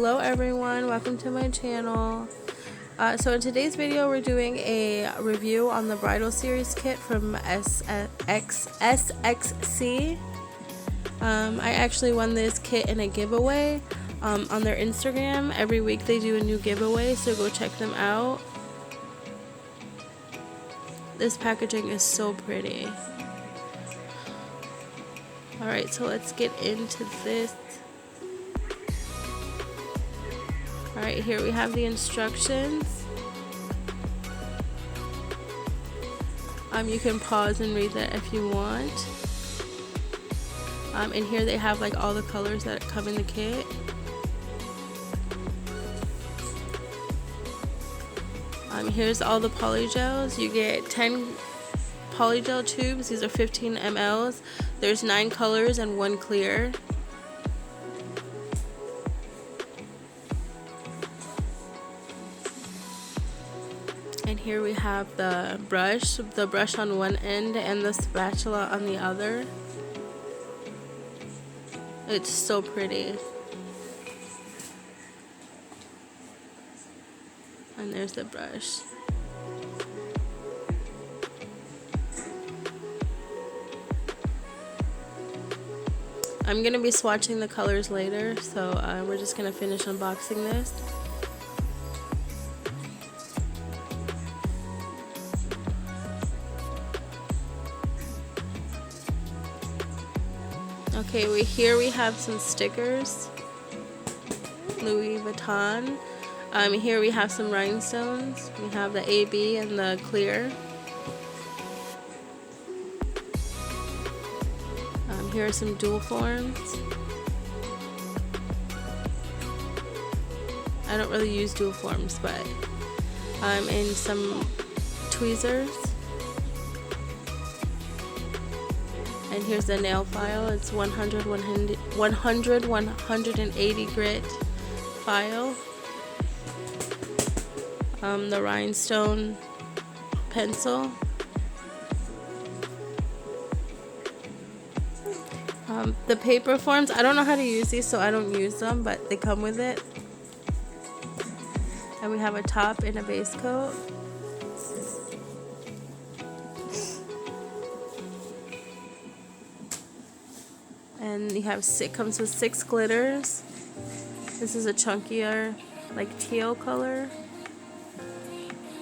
Hello everyone, welcome to my channel. So in today's video we're doing a review on the bridal series kit from SXC. I actually won this kit in a giveaway on their Instagram. Every week they do a new giveaway, so go check them out. This packaging is so pretty. Alright, so let's get into this. Alright, here we have the instructions. You can pause and read that if you want. And here they have like all the colors that come in the kit. Here's all the polygels. You get 10 polygel tubes. These are 15 mLs. There's 9 colors and 1 clear. And here we have the brush on one end and the spatula on the other. It's so pretty. And there's the brush. I'm going to be swatching the colors later, so we're just going to finish unboxing this. Okay, here we have some stickers. Louis Vuitton. Here we have some rhinestones. We have the AB and the clear. Here are some dual forms. I don't really use dual forms, but and some tweezers. And here's the nail file. It's 180 grit file. The rhinestone pencil. The paper forms, I don't know how to use these, so I don't use them, but they come with it. And we have a top and a base coat. And you have comes with 6 glitters. This is a chunkier, like teal color.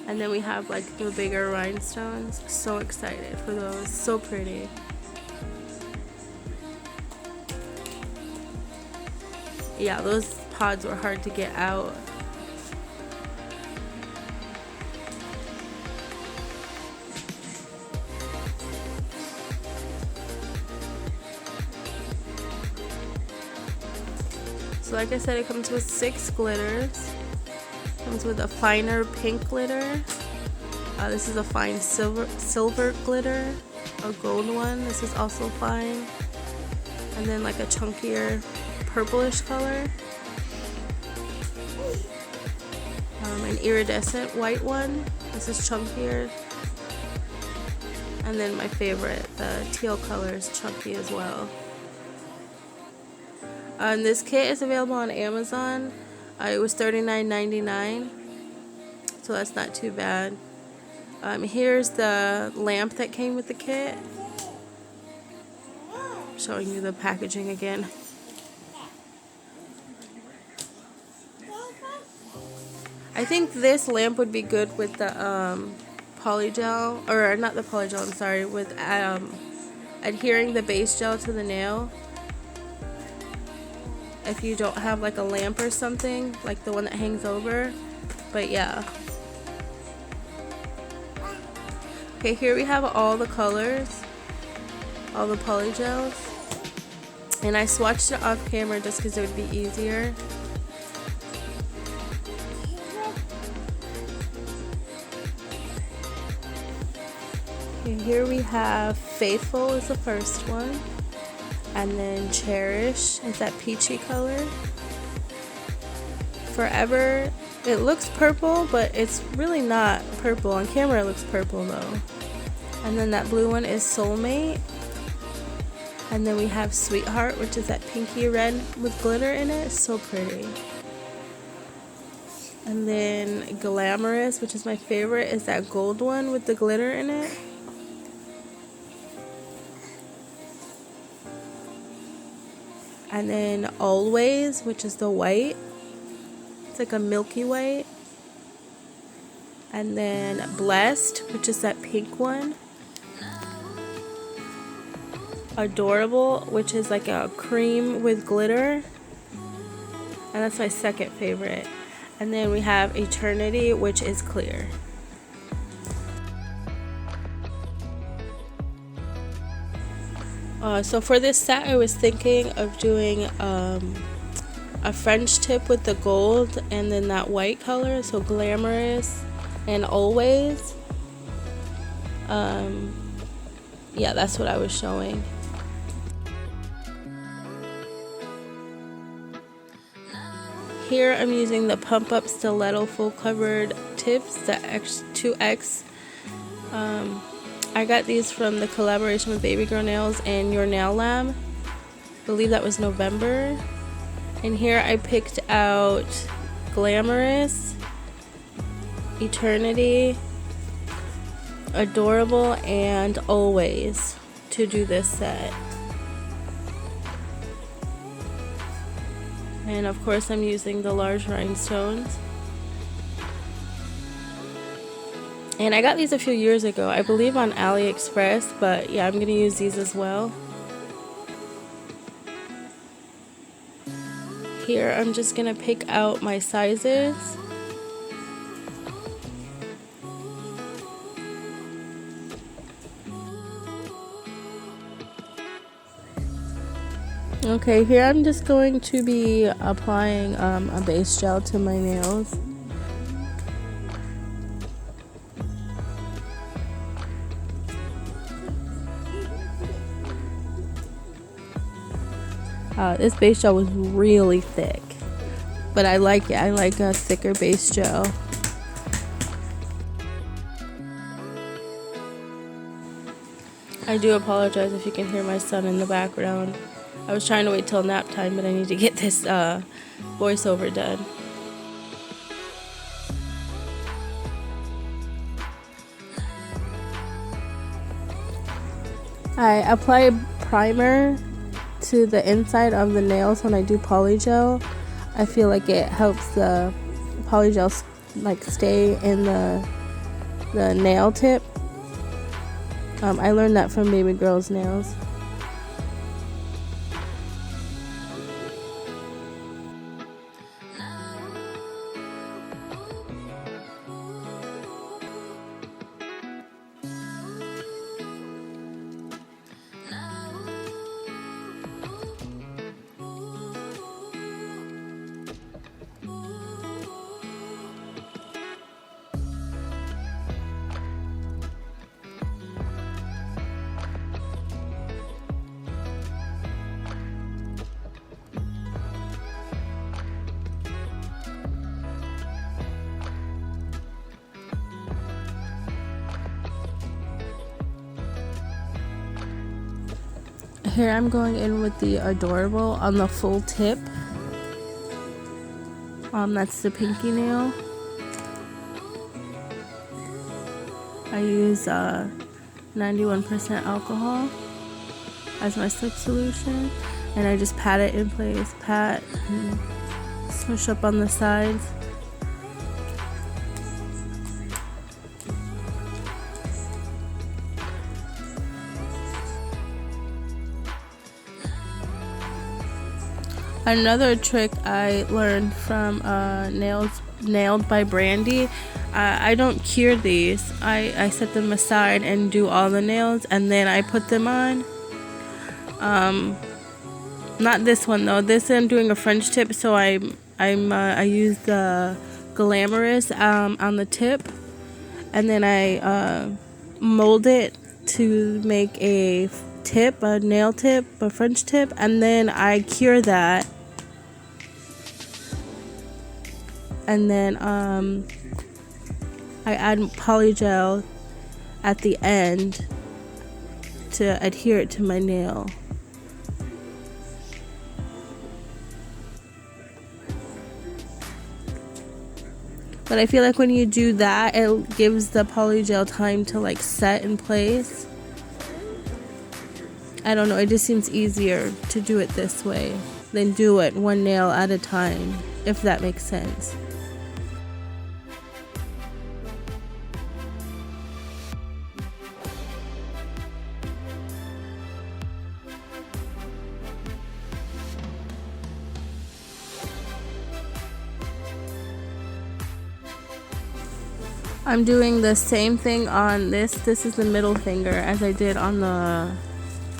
And then we have like the bigger rhinestones. So excited for those. So pretty. Yeah, those pods were hard to get out. So like I said, it comes with 6 glitters. Comes with a finer pink glitter. This is a fine silver glitter. A gold one. This is also fine. And then like a chunkier purplish color. An iridescent white one. This is chunkier. And then my favorite, the teal color, is chunky as well. This kit is available on Amazon. It was $39.99, so that's not too bad. Here's the lamp that came with the kit. Showing you the packaging again. I think this lamp would be good with the polygel, or not the polygel, I'm sorry, with adhering the base gel to the nail. If you don't have like a lamp or something, like the one that hangs over. But yeah. Okay, here we have all the colors, all the polygels. And I swatched it off camera just because it would be easier. Okay, here we have Faithful is the first one. And then Cherish is that peachy color. Forever, it looks purple, but it's really not purple. On camera it looks purple though. And then that blue one is Soulmate. And then we have Sweetheart, which is that pinky red with glitter in it. It's so pretty. And then Glamorous, which is my favorite, is that gold one with the glitter in it. And then Always, which is the white. It's like a milky white. And then Blessed, which is that pink one. Adorable, which is like a cream with glitter. And that's my second favorite. And then we have Eternity, which is clear. So for this set, I was thinking of doing a French tip with the gold and then that white color. So Glamorous and Always. Yeah, that's what I was showing. Here I'm using the Pump Up Stiletto full covered tips, the X2X. I got these from the collaboration with Baby Girl Nails and Your Nail Lab. I believe that was November. And here I picked out Glamorous, Eternity, Adorable, and Always to do this set. And of course I'm using the large rhinestones. And I got these a few years ago, I believe on AliExpress, but yeah, I'm going to use these as well. Here I'm just going to pick out my sizes. Okay, here I'm just going to be applying a base gel to my nails. This base gel was really thick, but I like it. I like a thicker base gel. I do apologize if you can hear my son in the background. I was trying to wait till nap time, but I need to get this voiceover done. I apply primer to the inside of the nails when I do polygel. I feel like it helps the polygel like stay in the nail tip. I learned that from Baby Girl's Nails. Here I'm going in with the Adorable on the full tip. That's the pinky nail. I use 91% alcohol as my slip solution, and I just pat it in place, pat and smush up on the sides. Another trick I learned from Nailed by Brandy, I don't cure these. I set them aside and do all the nails, and then I put them on. Not this one though. This I'm doing a French tip, so I use the Glamorous on the tip, and then I mold it to make a tip, a nail tip, a French tip, and then I cure that, and then I add polygel at the end to adhere it to my nail. But I feel like when you do that, it gives the polygel time to like set in place. I don't know, it just seems easier to do it this way than do it one nail at a time, if that makes sense. I'm doing the same thing on this. This is the middle finger as I did on the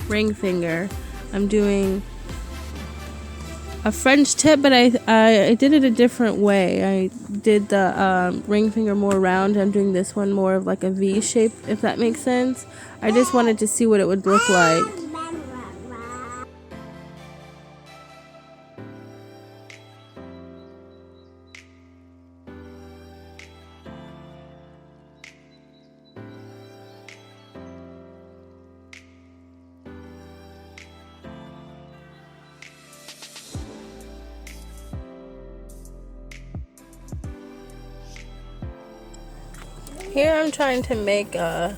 ring finger. I'm doing a French tip, but I did it a different way. I did the ring finger more round. I'm doing this one more of like a V shape, if that makes sense. I just wanted to see what it would look like. Here I'm trying to make an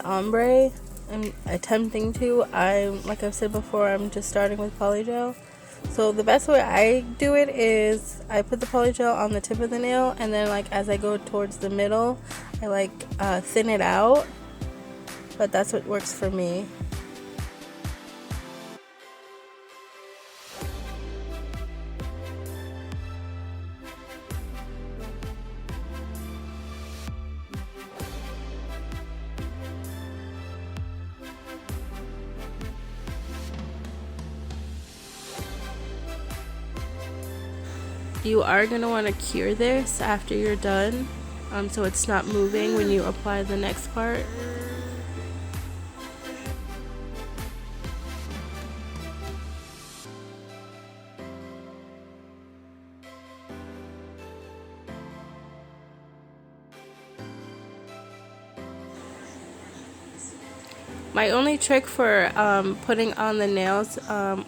ombre. I'm attempting to. Like I've said before, I'm just starting with polygel. So the best way I do it is I put the polygel on the tip of the nail, and then like as I go towards the middle, I like thin it out. But that's what works for me. You are going to want to cure this after you're done, so it's not moving when you apply the next part. My only trick for putting on the nails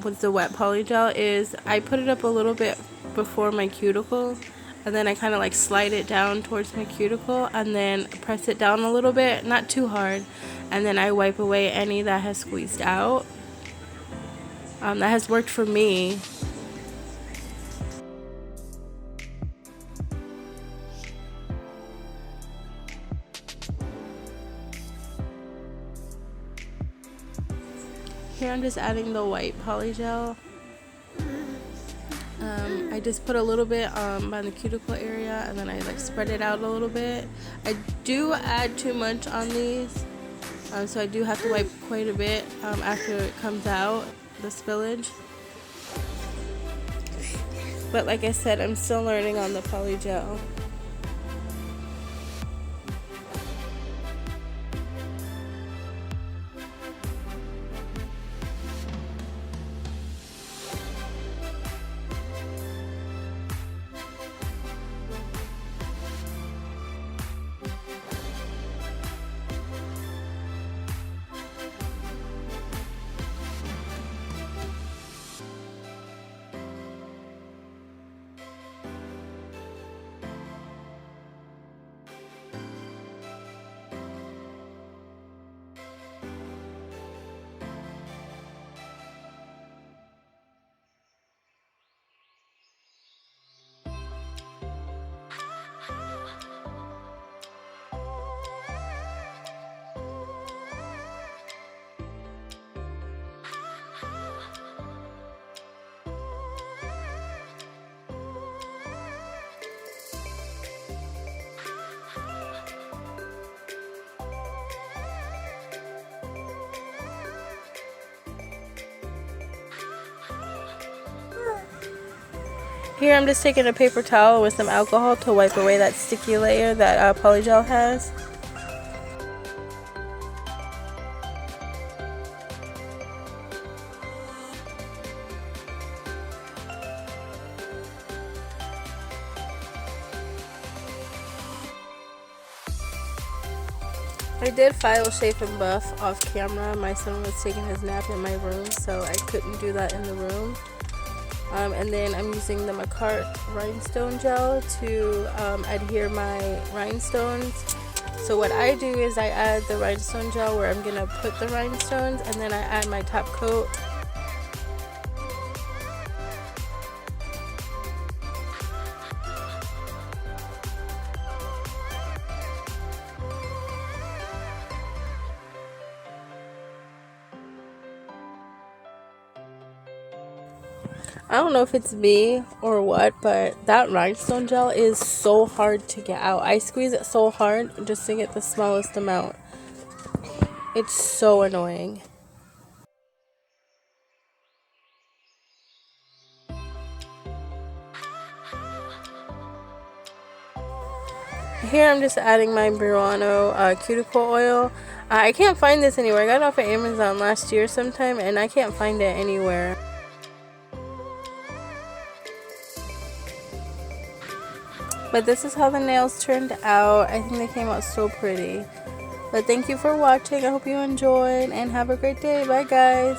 with the wet polygel is I put it up a little bit before my cuticle, and then I kind of like slide it down towards my cuticle and then press it down a little bit, not too hard, and then I wipe away any that has squeezed out. That has worked for me. Here I'm just adding the white polygel. I just put a little bit by the cuticle area, and then I like spread it out a little bit. I do add too much on these, so I do have to wipe quite a bit after it comes out, the spillage. But like I said, I'm still learning on the polygel. Here I'm just taking a paper towel with some alcohol to wipe away that sticky layer that polygel has. I did file, shape, and buff off camera. My son was taking his nap in my room, so I couldn't do that in the room. And then I'm using the Macart rhinestone gel to adhere my rhinestones. So what I do is I add the rhinestone gel where I'm going to put the rhinestones, and then I add my top coat. I don't know if it's me or what, but that rhinestone gel is so hard to get out. I squeeze it so hard just to get the smallest amount. It's so annoying. Here I'm just adding my Bridal cuticle oil. I can't find this anywhere. I got it off of Amazon last year sometime, and I can't find it anywhere. But this is how the nails turned out. I think they came out so pretty. But thank you for watching. I hope you enjoyed, and have a great day. Bye guys.